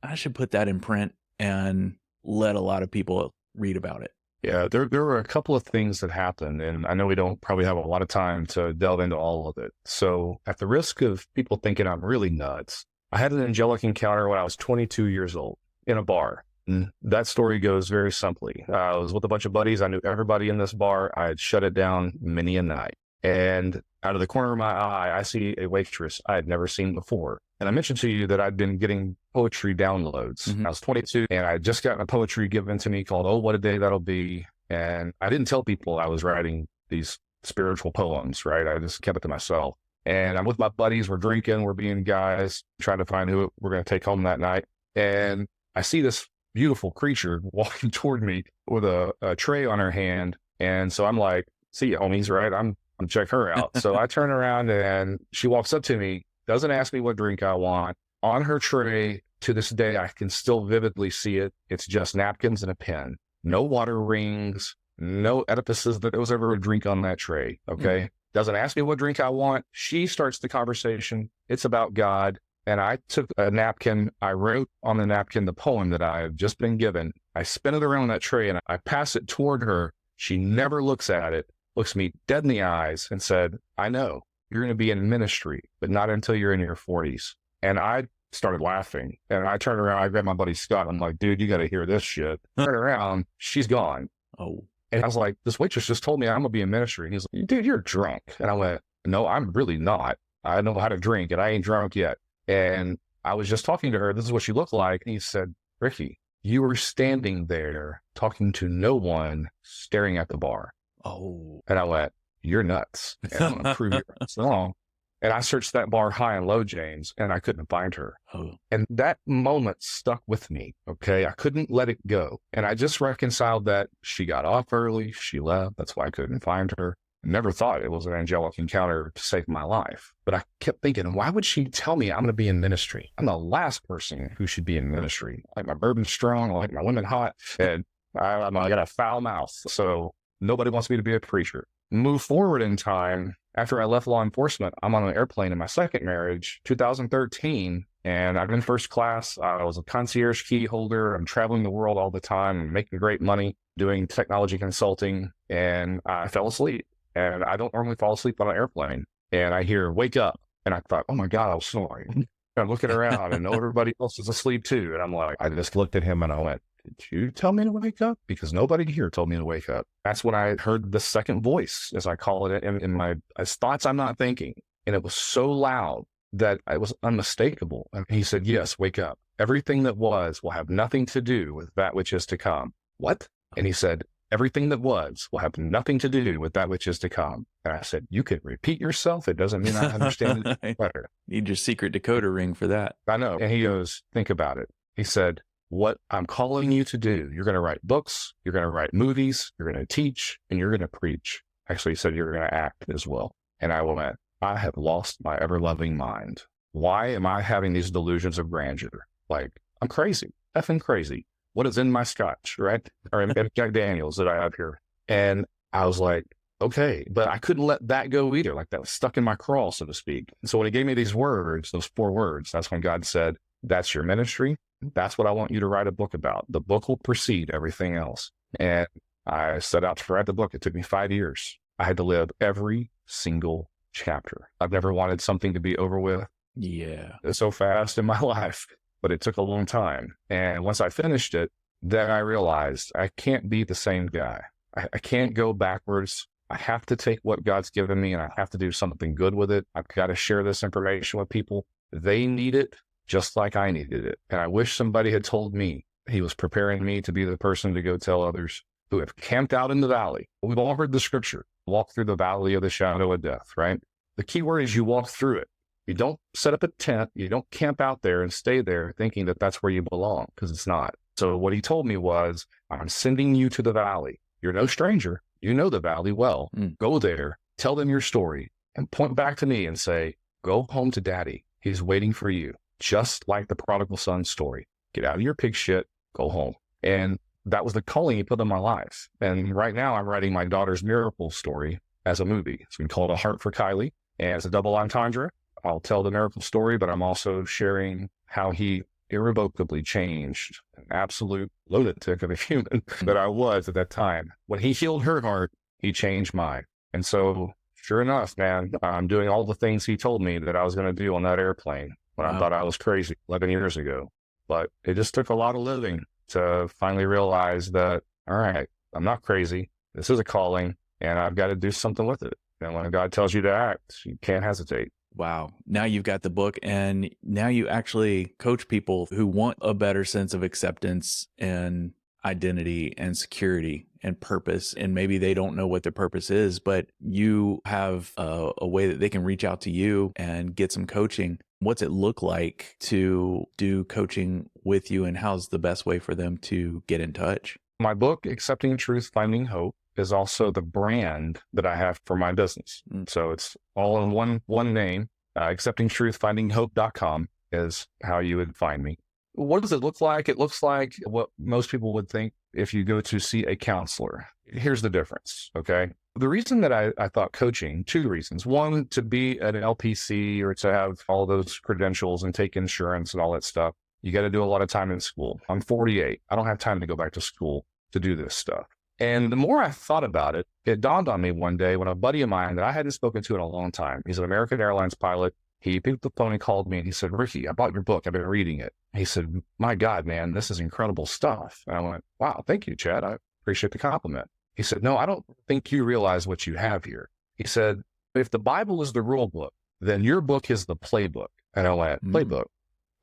I should put that in print and let a lot of people read about it? Yeah, there were a couple of things that happened, and I know we don't probably have a lot of time to delve into all of it. So at the risk of people thinking I'm really nuts, I had an angelic encounter when I was 22 years old in a bar. And that story goes very simply. I was with a bunch of buddies. I knew everybody in this bar. I had shut it down many a night. And out of the corner of my eye, I see a waitress I had never seen before. And I mentioned to you that I'd been getting poetry downloads. Mhm. I was 22 and I had just gotten a poetry given to me called Oh, What a Day That'll Be. And I didn't tell people I was writing these spiritual poems, right? I just kept it to myself. And I'm with my buddies. We're drinking. We're being guys, trying to find who we're going to take home that night. And I see this beautiful creature walking toward me with a tray on her hand. And so I'm like, see you, homies, right? I'm check her out. So I turn around and she walks up to me, doesn't ask me what drink I want. On her tray, to this day, I can still vividly see it. It's just napkins and a pen. No water rings, no edifices that there was ever a drink on that tray. Okay. Mm. Doesn't ask me what drink I want. She starts the conversation. It's about God. And I took a napkin. I wrote on the napkin the poem that I had just been given. I spin it around that tray and I pass it toward her. She never looks at it, looks me dead in the eyes and said, I know you're going to be in ministry, but not until you're in your 40s. And I started laughing and I turned around. I grabbed my buddy Scott. I'm like, dude, you got to hear this shit. Turn around. She's gone. Oh. And I was like, this waitress just told me I'm going to be in ministry. And he's like, dude, you're drunk. And I went, no, I'm really not. I know how to drink and I ain't drunk yet. And I was just talking to her. This is what she looked like. And he said, Ricky, you were standing there talking to no one, staring at the bar. Oh. And I went, you're nuts. And I'm going to prove you're wrong. And I searched that bar high and low, James, and I couldn't find her. Oh. And that moment stuck with me. Okay. I couldn't let it go. And I just reconciled that she got off early. She left. That's why I couldn't find her. I never thought it was an angelic encounter to save my life. But I kept thinking, why would she tell me I'm going to be in ministry? I'm the last person who should be in ministry. I like my bourbon strong. I like my women hot. And I got a foul mouth. So nobody wants me to be a preacher. Move forward in time. After I left law enforcement, I'm on an airplane in my second marriage, 2013, and I'm in first class. I was a concierge key holder. I'm traveling the world all the time, and making great money, doing technology consulting, and I fell asleep. And I don't normally fall asleep on an airplane. And I hear, wake up. And I thought, oh my God, I was snoring. And I'm looking around and everybody else is asleep too. And I'm like, I just looked at him and I went, did you tell me to wake up? Because nobody here told me to wake up. That's when I heard the second voice, as I call it, in my thoughts I'm not thinking. And it was so loud that it was unmistakable. And he said, yes, wake up. Everything that was will have nothing to do with that which is to come. What? And he said, everything that was will have nothing to do with that which is to come. And I said, you can repeat yourself. It doesn't mean I understand it better. Need your secret decoder ring for that. I know. And he goes, think about it. He said, what I'm calling you to do, you're going to write books, you're going to write movies, you're going to teach, and you're going to preach. Actually, he said you're going to act as well. And I went, I have lost my ever-loving mind. Why am I having these delusions of grandeur? Like, I'm crazy, effing crazy. What is in my scotch, right? Or in Jack Daniels that I have here. And I was like, okay, but I couldn't let that go either. Like that was stuck in my crawl, so to speak. And so when he gave me these words, those 4 words, that's when God said, that's your ministry. That's what I want you to write a book about. The book will precede everything else. And I set out to write the book. It took me 5 years. I had to live every single chapter. I've never wanted something to be over with. Yeah. So fast in my life, but it took a long time. And once I finished it, then I realized I can't be the same guy. I can't go backwards. I have to take what God's given me and I have to do something good with it. I've got to share this information with people. They need it just like I needed it. And I wish somebody had told me. He was preparing me to be the person to go tell others who have camped out in the valley. We've all heard the scripture, walk through the valley of the shadow of death, right? The key word is you walk through it. You don't set up a tent. You don't camp out there and stay there thinking that that's where you belong, because it's not. So what he told me was, I'm sending you to the valley. You're no stranger. You know the valley well. Go there, tell them your story, and point back to me and say, go home to daddy. He's waiting for you. Just like the prodigal son story. Get out of your pig shit, go home. And that was the calling he put in my life. And right now I'm writing my daughter's miracle story as a movie. It's been called A Heart for Kylie. And as a double entendre, I'll tell the miracle story, but I'm also sharing how he irrevocably changed an absolute lunatic of a human that I was at that time. When he healed her heart, he changed mine. And so sure enough, man, I'm doing all the things he told me that I was going to do on that airplane when I thought I was crazy 11 years ago. But it just took a lot of living to finally realize that, all right, I'm not crazy. This is a calling and I've got to do something with it. And when God tells you to act, you can't hesitate. Wow. Now you've got the book, and now you actually coach people who want a better sense of acceptance and identity and security and purpose. And maybe they don't know what their purpose is, but you have a way that they can reach out to you and get some coaching. What's it look like to do coaching with you, and how's the best way for them to get in touch? My book, Accepting Truth, Finding Hope, is also the brand that I have for my business. So it's all in one name. AcceptingTruthFindingHope.com is how you would find me. What does it look like? It looks like what most people would think if you go to see a counselor. Here's the difference, okay? The reason that I thought coaching, two reasons. One, to be an LPC or to have all those credentials and take insurance and all that stuff, you got to do a lot of time in school. I'm 48. I don't have time to go back to school to do this stuff. And the more I thought about it, it dawned on me one day when a buddy of mine that I hadn't spoken to in a long time, he's an American Airlines pilot. He picked up the phone and called me and he said, Ricky, I bought your book. I've been reading it. He said, my God, man, this is incredible stuff. And I went, wow, thank you, Chad. I appreciate the compliment. He said, no, I don't think you realize what you have here. He said, if the Bible is the rule book, then your book is the playbook. And I went, playbook?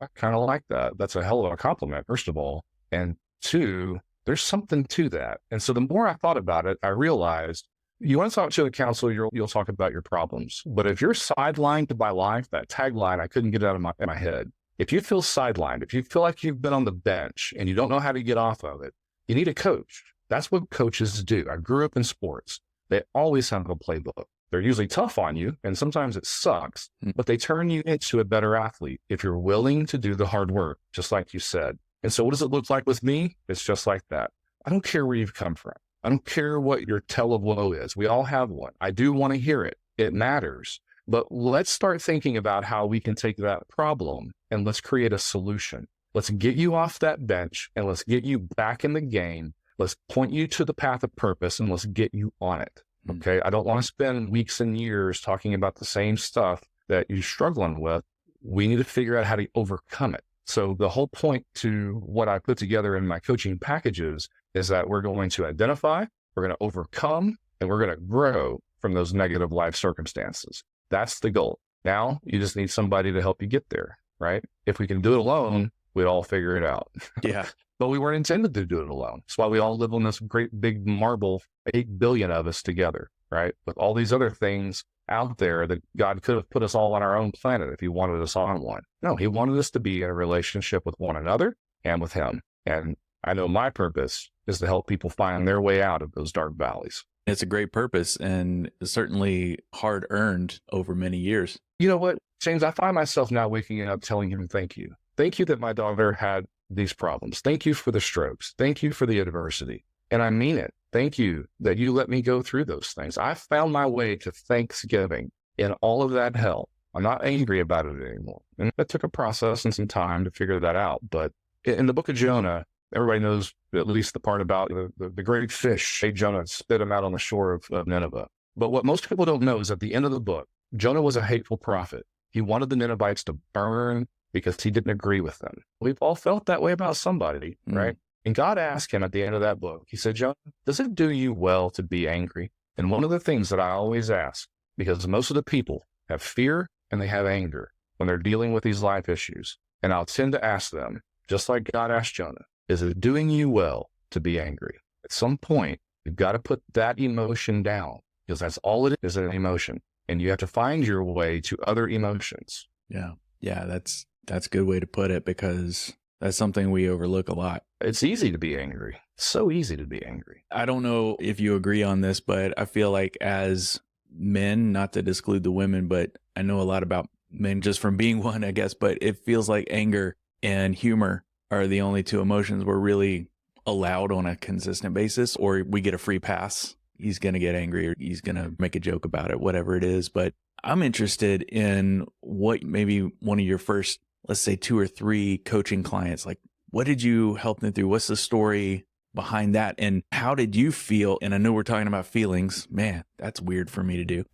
I kind of like that. That's a hell of a compliment, first of all. And two, there's something to that. And so the more I thought about it, I realized you want to talk to a counselor, you'll talk about your problems. But if you're sidelined by life, that tagline, I couldn't get it out of my head. If you feel sidelined, if you feel like you've been on the bench and you don't know how to get off of it, you need a coach. That's what coaches do. I grew up in sports. They always have a playbook. They're usually tough on you, and sometimes it sucks, but they turn you into a better athlete if you're willing to do the hard work, just like you said. And so what does it look like with me? It's just like that. I don't care where you've come from. I don't care what your tell of woe is. We all have one. I do want to hear it. It matters. But let's start thinking about how we can take that problem and let's create a solution. Let's get you off that bench and let's get you back in the game. Let's point you to the path of purpose and let's get you on it. Okay. I don't want to spend weeks and years talking about the same stuff that you're struggling with. We need to figure out how to overcome it. So the whole point to what I put together in my coaching packages is that we're going to identify, we're going to overcome, and we're going to grow from those negative life circumstances. That's the goal. Now you just need somebody to help you get there, right? If we can do it alone, we'd all figure it out. Yeah. But we weren't intended to do it alone. That's why we all live on this great big marble, 8 billion of us together, right? With all these other things out there that God could have put us all on our own planet if he wanted us on one. No, he wanted us to be in a relationship with one another and with him. And I know my purpose is to help people find their way out of those dark valleys. It's a great purpose and certainly hard earned over many years. You know what, James, I find myself now waking up telling him, thank you. Thank you that my daughter had these problems. Thank you for the strokes. Thank you for the adversity. And I mean it. Thank you that you let me go through those things. I found my way to Thanksgiving in all of that hell. I'm not angry about it anymore. And it took a process and some time to figure that out. But in the book of Jonah, everybody knows at least the part about the great fish ate Jonah and spit him out on the shore of Nineveh. But what most people don't know is at the end of the book, Jonah was a hateful prophet. He wanted the Ninevites to burn because he didn't agree with them. We've all felt that way about somebody, right? And God asked him at the end of that book, he said, Jonah, does it do you well to be angry? And one of the things that I always ask, because most of the people have fear and they have anger when they're dealing with these life issues. And I'll tend to ask them, just like God asked Jonah, is it doing you well to be angry? At some point, you've got to put that emotion down because that's all it is, an emotion. And you have to find your way to other emotions. Yeah. Yeah. That's a good way to put it because that's something we overlook a lot. It's easy to be angry. So easy to be angry. I don't know if you agree on this, but I feel like as men, not to exclude the women, but I know a lot about men just from being one, I guess, but it feels like anger and humor are the only two emotions we're really allowed on a consistent basis, or we get a free pass. He's going to get angry or he's going to make a joke about it, whatever it is. But I'm interested in what maybe one of your first, let's say 2 or 3 coaching clients, like what did you help them through? What's the story behind that? And how did you feel? And I know we're talking about feelings. Man, that's weird for me to do.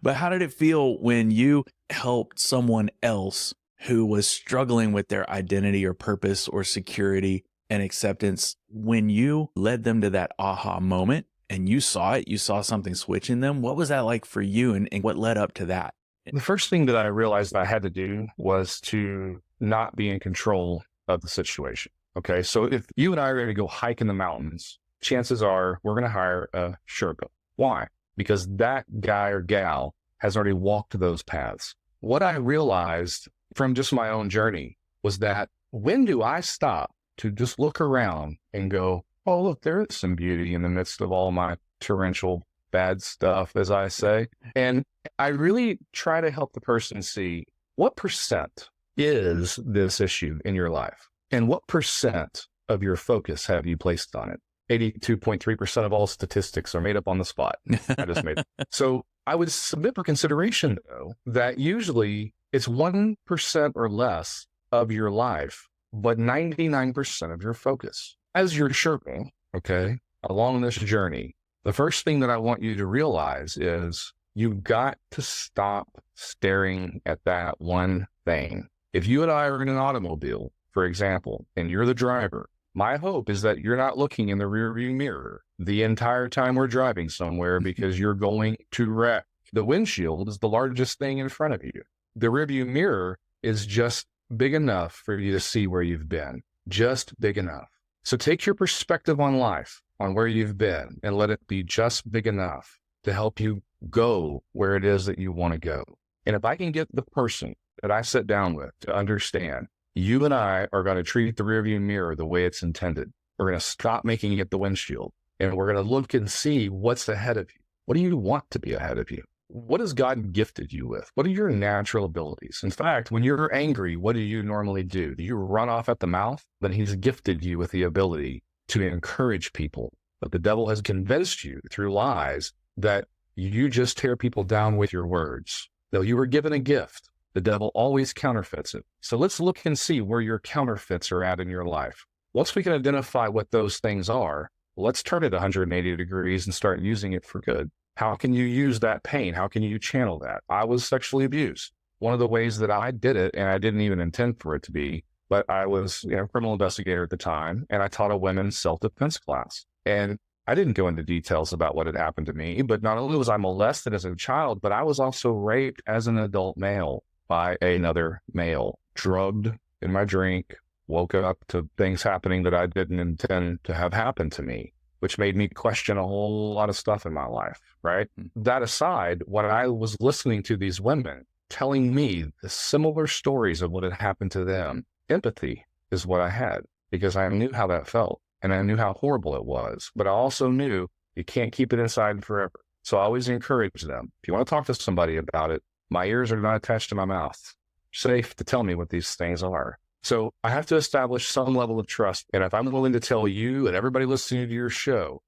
But how did it feel when you helped someone else who was struggling with their identity or purpose or security and acceptance, when you led them to that aha moment and you saw it, you saw something switch in them, what was that like for you, and what led up to that? The first thing that I realized I had to do was to not be in control of the situation. Okay. So if you and I are going to go hike in the mountains, chances are we're going to hire a Sherpa. Why? Because that guy or gal has already walked those paths. What I realized from just my own journey was that when do I stop to just look around and go, oh, look, there is some beauty in the midst of all my torrential bad stuff, as I say. And I really try to help the person see what percent is this issue in your life and what percent of your focus have you placed on it. 82.3% of all statistics are made up on the spot. I just made it. So I would submit for consideration, though, that usually it's 1% or less of your life, but 99% of your focus. As you're Sherping, okay, along this journey, the first thing that I want you to realize is you've got to stop staring at that one thing. If you and I are in an automobile, for example, and you're the driver, my hope is that you're not looking in the rearview mirror the entire time we're driving somewhere because you're going to wreck. The windshield is the largest thing in front of you. The rearview mirror is just big enough for you to see where you've been, just big enough. So take your perspective on life, on where you've been, and let it be just big enough to help you go where it is that you want to go. And if I can get the person that I sit down with to understand, you and I are going to treat the rearview mirror the way it's intended. We're going to stop making it the windshield, and we're going to look and see what's ahead of you. What do you want to be ahead of you? What has God gifted you with? What are your natural abilities? In fact, when you're angry, what do you normally do? Do you run off at the mouth? Then He's gifted you with the ability to encourage people. But the devil has convinced you through lies that you just tear people down with your words. Though you were given a gift, the devil always counterfeits it. So let's look and see where your counterfeits are at in your life. Once we can identify what those things are, let's turn it 180 degrees and start using it for good. How can you use that pain? How can you channel that? I was sexually abused. One of the ways that I did it, and I didn't even intend for it to be, but I was a criminal investigator at the time, and I taught a women's self-defense class. And I didn't go into details about what had happened to me, but not only was I molested as a child, but I was also raped as an adult male by another male, drugged in my drink, woke up to things happening that I didn't intend to have happen to me, which made me question a whole lot of stuff in my life, right? That aside, when I was listening to these women telling me the similar stories of what had happened to them, empathy is what I had, because I knew how that felt and I knew how horrible it was, but I also knew you can't keep it inside forever. So I always encourage them. If you want to talk to somebody about it, my ears are not attached to my mouth. Safe to tell me what these things are. So I have to establish some level of trust. And if I'm willing to tell you and everybody listening to your show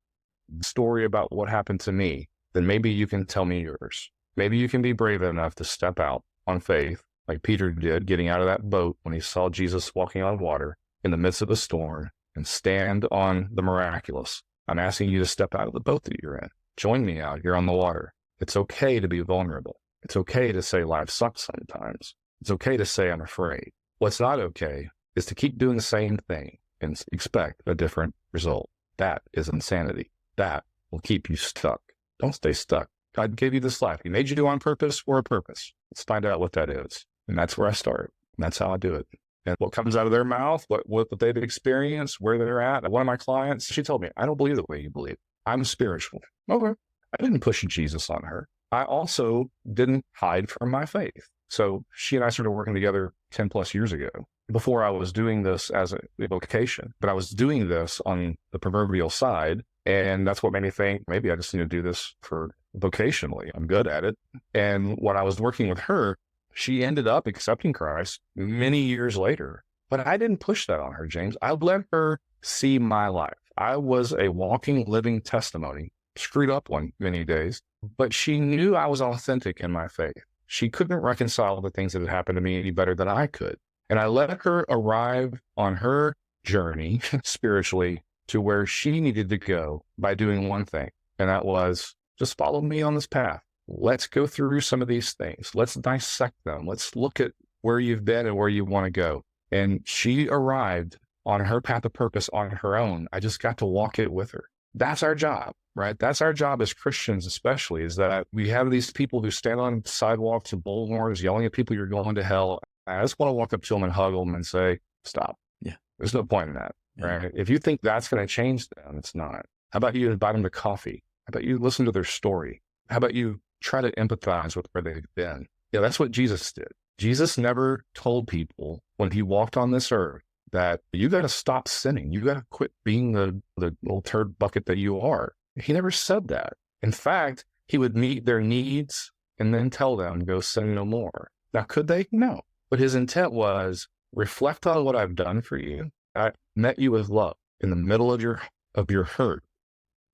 the story about what happened to me, then maybe you can tell me yours. Maybe you can be brave enough to step out on faith, like Peter did, getting out of that boat when he saw Jesus walking on water in the midst of a storm, and stand on the miraculous. I'm asking you to step out of the boat that you're in. Join me out here on the water. It's okay to be vulnerable. It's okay to say life sucks sometimes. It's okay to say I'm afraid. What's not okay is to keep doing the same thing and expect a different result. That is insanity. That will keep you stuck. Don't stay stuck. God gave you this life. He made you on purpose for a purpose. Let's find out what that is. And that's where I start. And that's how I do it. And what comes out of their mouth, what they've experienced, where they're at. One of my clients, she told me, I don't believe the way you believe. I'm spiritual. Okay. I didn't push Jesus on her. I also didn't hide from my faith. So she and I started working together 10 plus years ago. Before I was doing this as a vocation, but I was doing this on the proverbial side. And that's what made me think, maybe I just need to do this for vocationally. I'm good at it. And when I was working with her, she ended up accepting Christ many years later. But I didn't push that on her, James. I let her see my life. I was a walking, living testimony, screwed up one many days, but she knew I was authentic in my faith. She couldn't reconcile the things that had happened to me any better than I could. And I let her arrive on her journey spiritually to where she needed to go by doing one thing. And that was just follow me on this path. Let's go through some of these things. Let's dissect them. Let's look at where you've been and where you want to go. And she arrived on her path of purpose on her own. I just got to walk it with her. That's our job, right? That's our job as Christians, especially, is that we have these people who stand on sidewalks and bullhorns yelling at people, you're going to hell. I just want to walk up to them and hug them and say, stop. Yeah. There's no point in that, right? If you think that's going to change them, it's not. How about you invite them to coffee? How about you listen to their story? How about you try to empathize with where they've been? Yeah, that's what Jesus did. Jesus never told people when he walked on this earth that you got to stop sinning. You got to quit being the little turd bucket that you are. He never said that. In fact, he would meet their needs and then tell them, go sin no more. Now, could they? No. But his intent was, reflect on what I've done for you. I met you with love in the middle of your hurt.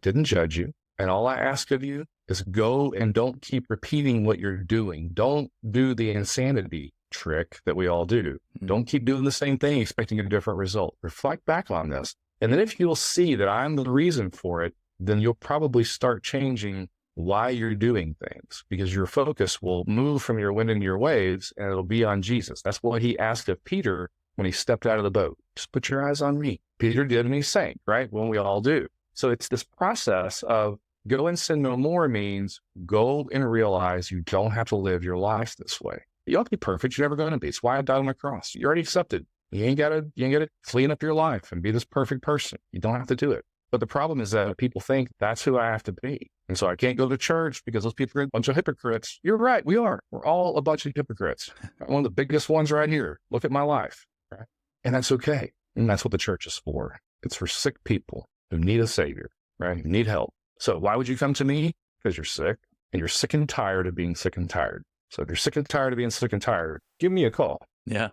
Didn't judge you. And all I ask of you is go and don't keep repeating what you're doing. Don't do the insanity trick that we all do. Don't keep doing the same thing expecting a different result. Reflect back on this. And then if you'll see that I'm the reason for it, then you'll probably start changing why you're doing things, because your focus will move from your wind and your waves and it'll be on Jesus. That's what he asked of Peter when he stepped out of the boat. Just put your eyes on me. Peter did and he sank, right? When we all do. So it's this process of go and sin no more means go and realize you don't have to live your life this way. You don't have to be perfect. You're never going to be. It's why I died on the cross. You're already accepted. You ain't got to clean up your life and be this perfect person. You don't have to do it. But the problem is that people think that's who I have to be. And so I can't go to church because those people are a bunch of hypocrites. You're right. We are. We're all a bunch of hypocrites. One of the biggest ones right here. Look at my life. Right? And that's okay. And that's what the church is for. It's for sick people who need a savior, right? Who need help. So why would you come to me? Because you're sick and you're sick and tired of being sick and tired. So if you're sick and tired of being sick and tired, give me a call. Yeah.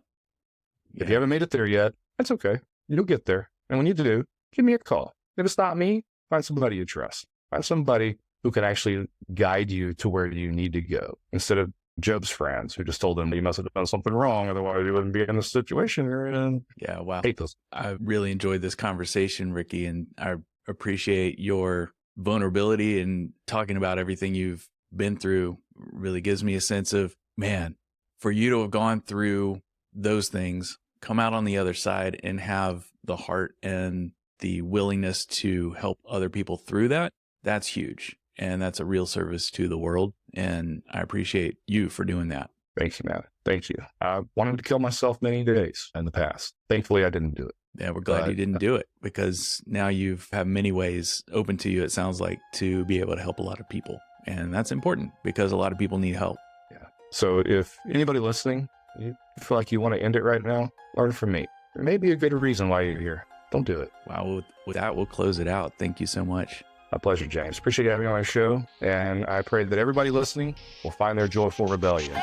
If you haven't made it there yet, that's okay. You'll get there. And when you do, give me a call. If it's not me, find somebody you trust. Find somebody who can actually guide you to where you need to go, instead of Job's friends who just told him you must have done something wrong, otherwise you wouldn't be in the situation you're in. Yeah, wow. Hate those. I really enjoyed this conversation, Ricky, and I appreciate your vulnerability and talking about everything you've been through. Really gives me a sense of, man, for you to have gone through those things, come out on the other side and have the heart and the willingness to help other people through that, that's huge. And that's a real service to the world. And I appreciate you for doing that. Thank you, man. Thank you. I wanted to kill myself many days in the past. Thankfully, I didn't do it. Yeah, we're glad you didn't do it, because now you've have many ways open to you, it sounds like, to be able to help a lot of people. And that's important because a lot of people need help. Yeah. So if anybody listening, you feel like you want to end it right now, learn from me. There may be a good reason why you're here. Don't do it. Wow. With that, we'll close it out. Thank you so much. My pleasure, James. Appreciate you having me on my show. And I pray that everybody listening will find their joyful rebellion.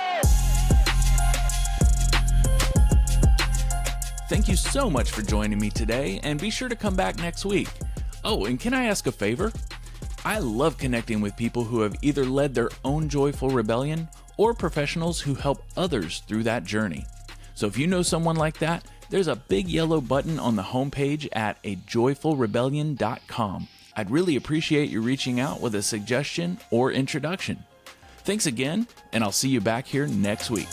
Thank you so much for joining me today, and be sure to come back next week. Oh, and can I ask a favor? I love connecting with people who have either led their own joyful rebellion or professionals who help others through that journey. So if you know someone like that, there's a big yellow button on the homepage at ajoyfulrebellion.com. I'd really appreciate you reaching out with a suggestion or introduction. Thanks again, and I'll see you back here next week.